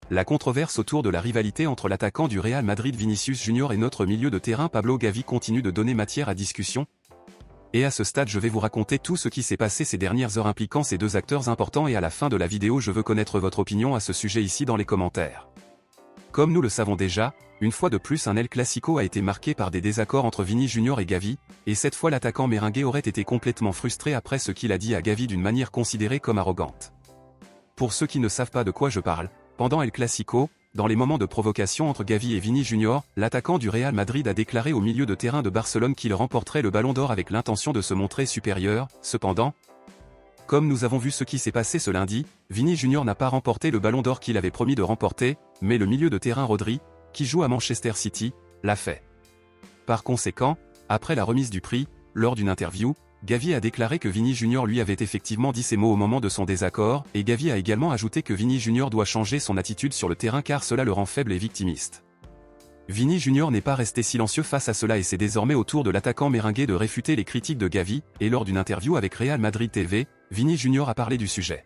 la controverse autour de la rivalité entre l'attaquant du Real Madrid Vinicius Junior et notre milieu de terrain Pablo Gavi continue de donner matière à discussion. Et à ce stade je vais vous raconter tout ce qui s'est passé ces dernières heures impliquant ces deux acteurs importants et à la fin de la vidéo je veux connaître votre opinion à ce sujet ici dans les commentaires. Comme nous le savons déjà, une fois de plus un El Clasico a été marqué par des désaccords entre Vini Junior et Gavi, et cette fois l'attaquant merengue aurait été complètement frustré après ce qu'il a dit à Gavi d'une manière considérée comme arrogante. Pour ceux qui ne savent pas de quoi je parle, pendant El Clasico, dans les moments de provocation entre Gavi et Vini Junior, l'attaquant du Real Madrid a déclaré au milieu de terrain de Barcelone qu'il remporterait le Ballon d'Or avec l'intention de se montrer supérieur. Cependant, comme nous avons vu ce qui s'est passé ce lundi, Vini Junior n'a pas remporté le Ballon d'Or qu'il avait promis de remporter, mais le milieu de terrain Rodri, qui joue à Manchester City, l'a fait. Par conséquent, après la remise du prix, lors d'une interview, Gavi a déclaré que Vini Junior lui avait effectivement dit ces mots au moment de son désaccord, et Gavi a également ajouté que Vini Junior doit changer son attitude sur le terrain car cela le rend faible et victimiste. Vini Junior n'est pas resté silencieux face à cela et c'est désormais au tour de l'attaquant merengue de réfuter les critiques de Gavi, et lors d'une interview avec Real Madrid TV, Vini Junior a parlé du sujet.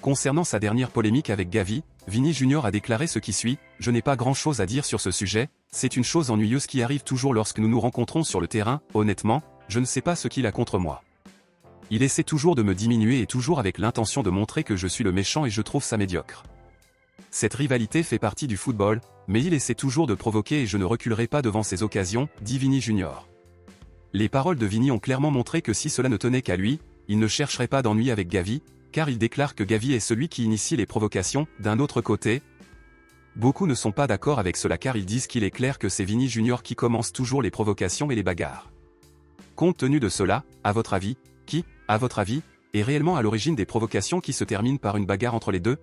Concernant sa dernière polémique avec Gavi, Vini Junior a déclaré ce qui suit « Je n'ai pas grand-chose à dire sur ce sujet, c'est une chose ennuyeuse qui arrive toujours lorsque nous nous rencontrons sur le terrain, honnêtement, je ne sais pas ce qu'il a contre moi. Il essaie toujours de me diminuer et toujours avec l'intention de montrer que je suis le méchant et je trouve ça médiocre. Cette rivalité fait partie du football, mais il essaie toujours de provoquer et je ne reculerai pas devant ces occasions, dit Vini Junior. Les paroles de Vini ont clairement montré que si cela ne tenait qu'à lui, il ne chercherait pas d'ennui avec Gavi, car il déclare que Gavi est celui qui initie les provocations. D'un autre côté, beaucoup ne sont pas d'accord avec cela car ils disent qu'il est clair que c'est Vini Junior qui commence toujours les provocations et les bagarres. Compte tenu de cela, à votre avis, qui, à votre avis, est réellement à l'origine des provocations qui se terminent par une bagarre entre les deux?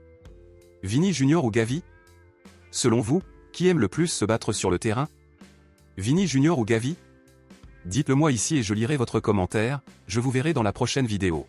Vini Junior ou Gavi? Selon vous, qui aime le plus se battre sur le terrain? Vini Junior ou Gavi? Dites-le moi ici et je lirai votre commentaire, je vous verrai dans la prochaine vidéo.